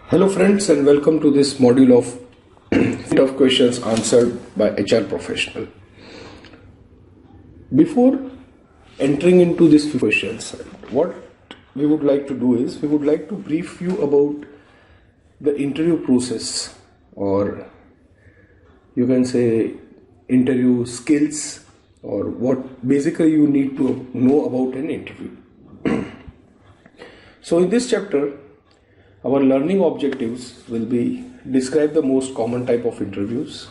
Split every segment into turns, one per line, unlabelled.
Hello friends, and welcome to this module of set of questions answered by HR professional. Before entering into these few questions, what we would like to do is we would like to brief you about the interview process, or you can say interview skills, or what basically you need to know about an interview. So in this chapter, our learning objectives will be describe the most common type of interviews,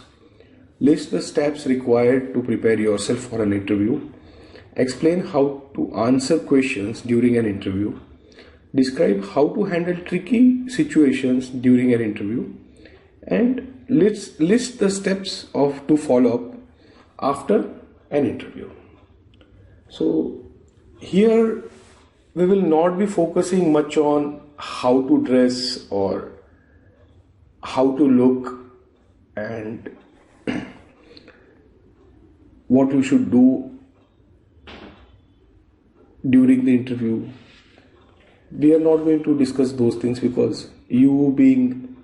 list the steps required to prepare yourself for an interview, explain how to answer questions during an interview, describe how to handle tricky situations during an interview, and list the steps to follow up after an interview. So here we will not be focusing much on how to dress or how to look and what you should do during the interview. We are not going to discuss those things because you being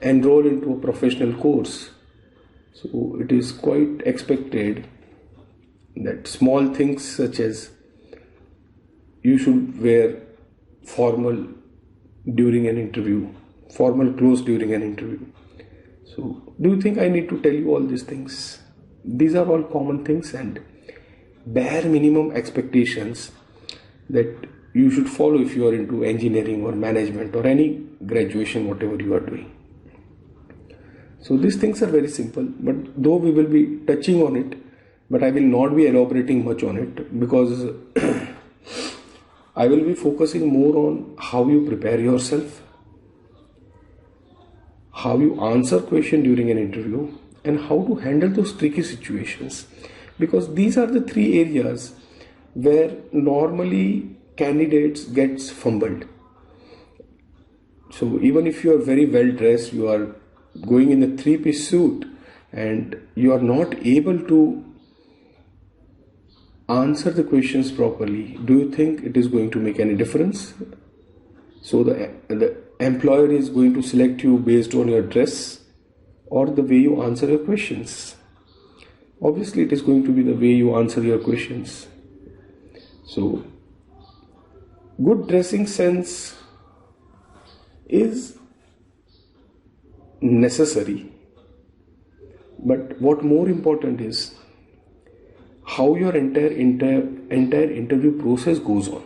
enrolled into a professional course, so it is quite expected that small things such as you should wear formal during an interview, formal clothes during an interview. So do you think I need to tell you all these things? These are all common things and bare minimum expectations that you should follow if you are into engineering or management or any graduation, whatever you are doing. So these things are very simple, but though we will be touching on it, but I will not be elaborating much on it because I will be focusing more on how you prepare yourself, how you answer questions during an interview, and how to handle those tricky situations. Because these are the three areas where normally candidates gets fumbled. So even if you are very well dressed, you are going in a three-piece suit and you are not able to answer the questions properly, do you think it is going to make any difference? So the employer is going to select you based on your dress or the way you answer your questions? Obviously it is going to be the way you answer your questions. So good dressing sense is necessary, but what more important is how your entire interview process goes on.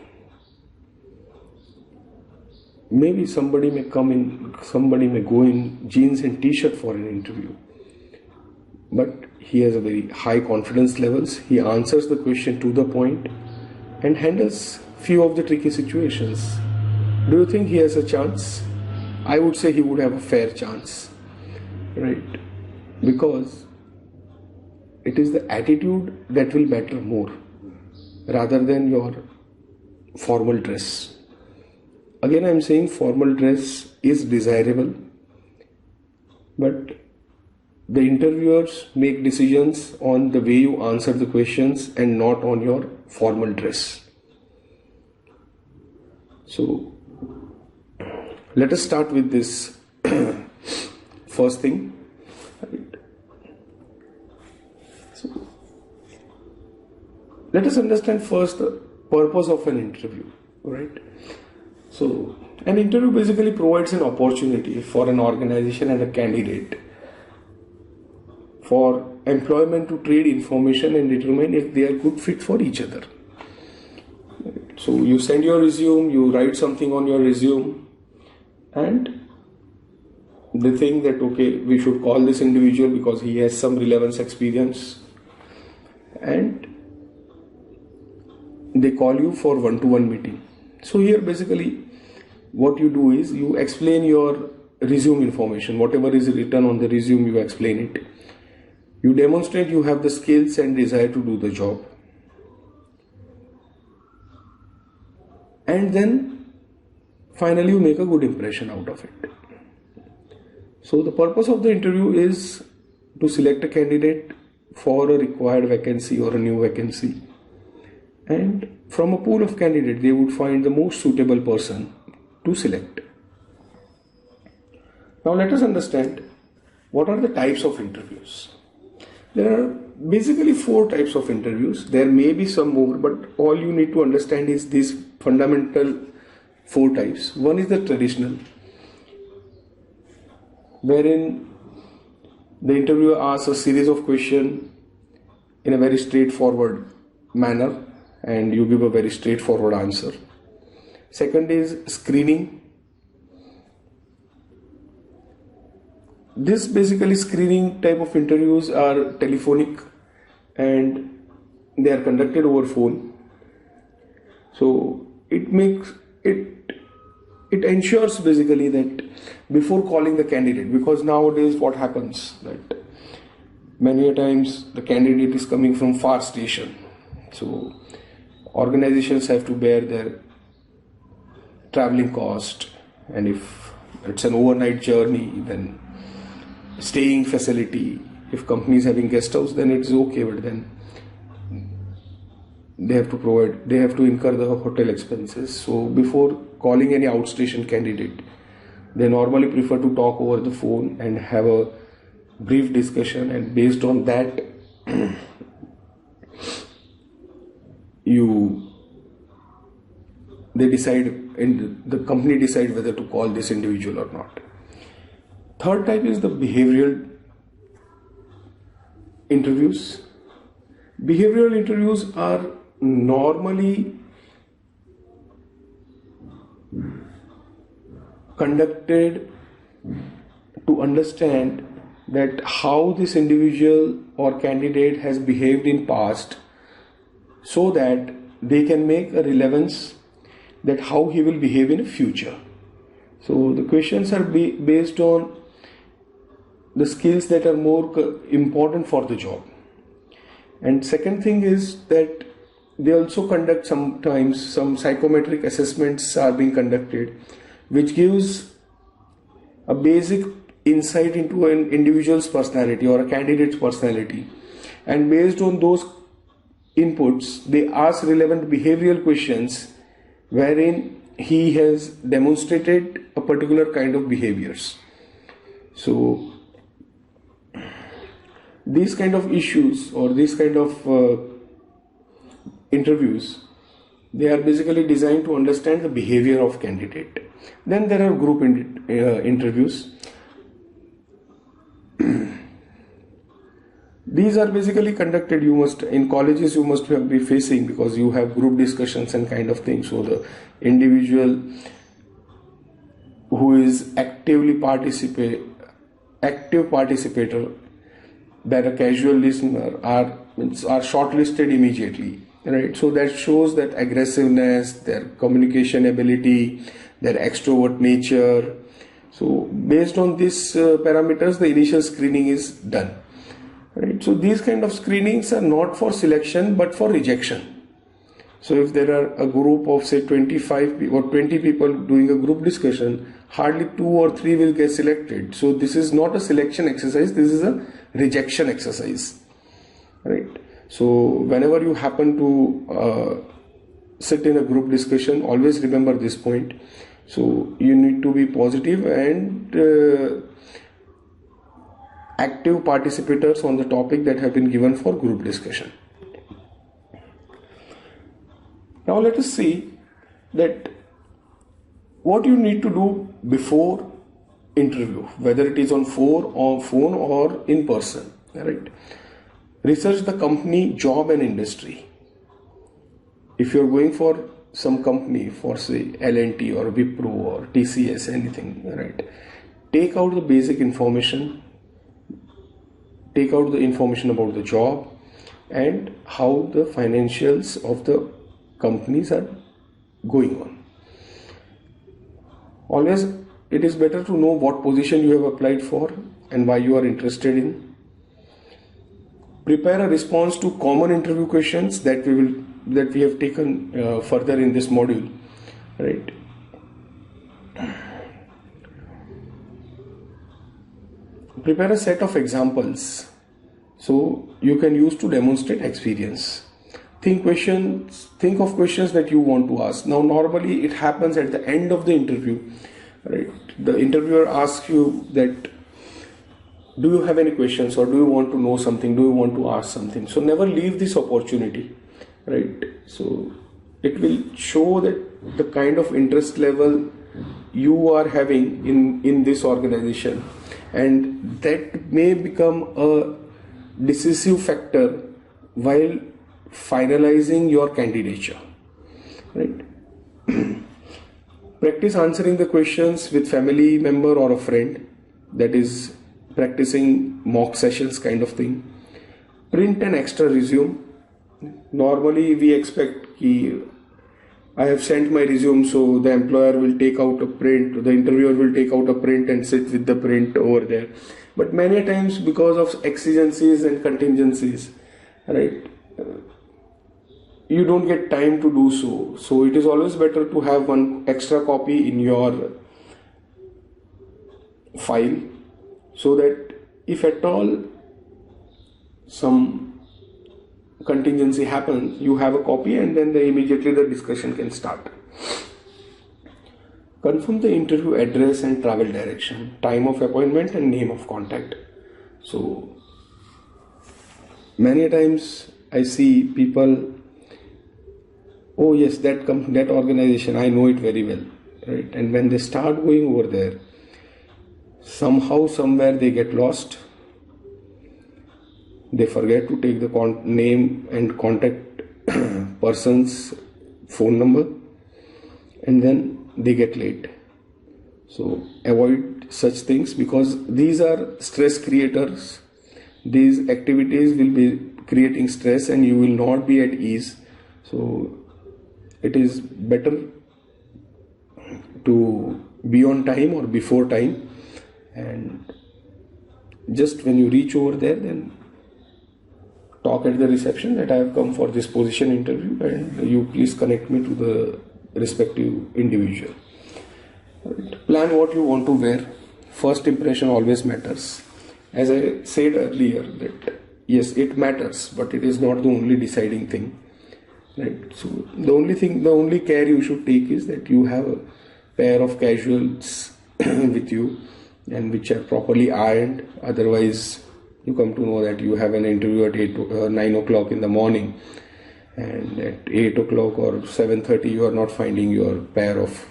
Maybe somebody may go in jeans and t-shirt for an interview, but he has a very high confidence levels. He answers the question to the point and handles few of the tricky situations. Do you think he has a chance? I would say he would have a fair chance, right? Because it is the attitude that will matter more rather than your formal dress. Again, I am saying formal dress is desirable, but the interviewers make decisions on the way you answer the questions and not on your formal dress. So let us start with this first thing. So let us understand first the purpose of an interview, right? So an interview basically provides an opportunity for an organization and a candidate for employment to trade information and determine if they are good fit for each other. So you send your resume, you write something on your resume, and they think that okay, we should call this individual because he has some relevance experience, and they call you for one-to-one meeting. So here basically what you do is you explain your resume information, whatever is written on the resume, you explain it. You demonstrate you have the skills and desire to do the job. And then finally you make a good impression out of it. So the purpose of the interview is to select a candidate for a required vacancy or a new vacancy. And from a pool of candidates, they would find the most suitable person to select. Now let us understand what are the types of interviews. There are basically 4 types of interviews. There may be some more, but all you need to understand is these fundamental 4 types. One is the traditional, wherein the interviewer asks a series of questions in a very straightforward manner and you give a very straightforward answer. Second is screening. This basically screening type of interviews are telephonic and they are conducted over phone. So it ensures basically that before calling the candidate, because nowadays what happens that many a times the candidate is coming from far station, so organizations have to bear their traveling cost, and if it's an overnight journey, then staying facility, if company is having guest house, then it's okay, but then they have to incur the hotel expenses. So before calling any outstation candidate, they normally prefer to talk over the phone and have a brief discussion, and based on that the company decide whether to call this individual or not. Third type is the behavioral interviews. Behavioral interviews are normally conducted to understand that how this individual or candidate has behaved in past, so that they can make a relevance that how he will behave in the future. So the questions are based on the skills that are more important for the job. And second thing is that they also conduct sometimes some psychometric assessments are being conducted, which gives a basic insight into an individual's personality or a candidate's personality. And based on those inputs, they ask relevant behavioral questions wherein he has demonstrated a particular kind of behaviors. So these kind of issues or these kind of interviews, they are basically designed to understand the behavior of candidate. Then there are group interviews. These are basically conducted, in colleges you must be facing, because you have group discussions and kind of things. So the individual who is active participator than a casual listener are shortlisted immediately, right? So that shows that aggressiveness, their communication ability, their extrovert nature. So based on these parameters, the initial screening is done, right? So these kind of screenings are not for selection but for rejection. So if there are a group of say 25 or 20 people doing a group discussion, hardly 2 or 3 will get selected. So this is not a selection exercise, this is a rejection exercise, right? So whenever you happen to sit in a group discussion, always remember this point. So you need to be positive and active participators on the topic that have been given for group discussion. Now let us see that what you need to do before interview, whether it is on phone or in person, right? Research the company, job and industry. If you are going for some company, for say L&T or Wipro or TCS, anything, right? Take out the basic information, take out the information about the job and how the financials of the companies are going on. Always it is better to know what position you have applied for and why you are interested in. Prepare a response to common interview questions that we have taken further in this module, right? Prepare a set of examples so you can use to demonstrate experience. Think of questions that you want to ask. Now normally it happens at the end of the interview right? The interviewer asks you that, do you have any questions, or do you want to know something, do you want to ask something? So never leave this opportunity, right? So it will show that the kind of interest level you are having in this organization, and that may become a decisive factor while finalizing your candidature, right? Practice answering the questions with family member or a friend, that is practicing mock sessions kind of thing. Print an extra resume. Normally we expect ki I have sent my resume, so the employer will take out a print, the interviewer will take out a print and sit with the print over there. But many times, because of exigencies and contingencies, right, you don't get time to do so. So it is always better to have one extra copy in your file, so that if at all some contingency happens, you have a copy, and then immediately the discussion can start. Confirm the interview address and travel direction, time of appointment and name of contact. So many times I see people, oh yes, that organization, I know it very well, right? And when they start going over there, somehow, somewhere they get lost. They forget to take the name and contact person's phone number, and then they get late. So avoid such things, because these are stress creators. These activities will be creating stress and you will not be at ease. So it is better to be on time or before time, and just when you reach over there, then talk at the reception that I have come for this position interview, and you please connect me to the respective individual. Right. Plan what you want to wear. First impression always matters. As I said earlier, that yes, it matters, but it is not the only deciding thing. Right. So the only care you should take is that you have a pair of casuals with you, and which are properly ironed. Otherwise, you come to know that you have an interview at 9 o'clock in the morning, and at 8 o'clock or 7:30 you are not finding your pair of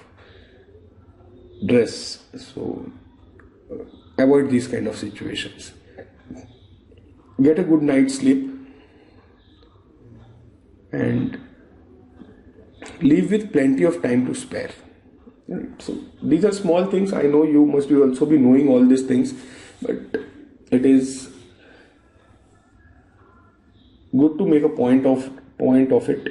dress. So avoid these kind of situations. Get a good night's sleep, and leave with plenty of time to spare. Right. So these are small things. I know you must also be knowing all these things, but it is good to make a point of it,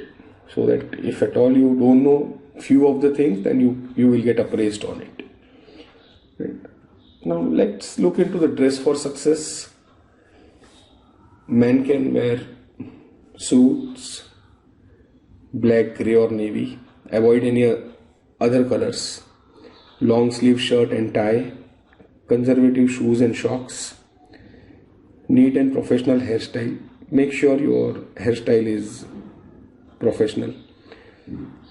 so that if at all you don't know few of the things, then you will get appraised on it. Right. Now let's look into the dress for success. Men can wear suits, black, grey or navy. Avoid any other colors. Long sleeve shirt and tie. Conservative shoes and socks. Neat and professional hairstyle. Make sure your hairstyle is professional.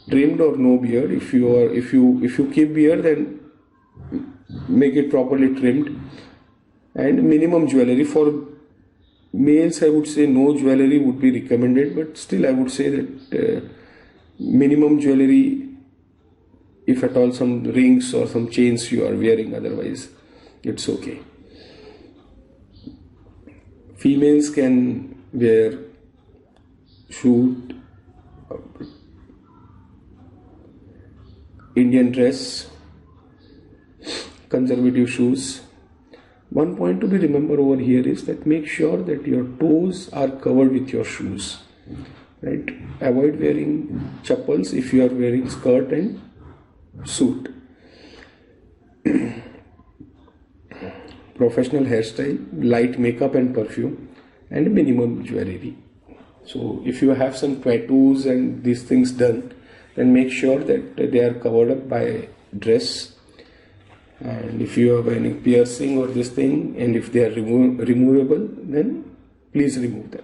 Trimmed or no beard. If you keep beard, then make it properly trimmed. And minimum jewelry. For males, I would say no jewelry would be recommended, but still I would say that minimum jewelry, if at all some rings or some chains you are wearing, otherwise it's okay. Females can wear suit, Indian dress, conservative shoes. One point to be remembered over here is that make sure that your toes are covered with your shoes. Right? Avoid wearing chappals if you are wearing skirt and suit. Professional hairstyle, light makeup and perfume, and minimum jewelry. So if you have some tattoos and these things done, then make sure that they are covered up by dress. And if you have any piercing or this thing, and if they are removable, then please remove them.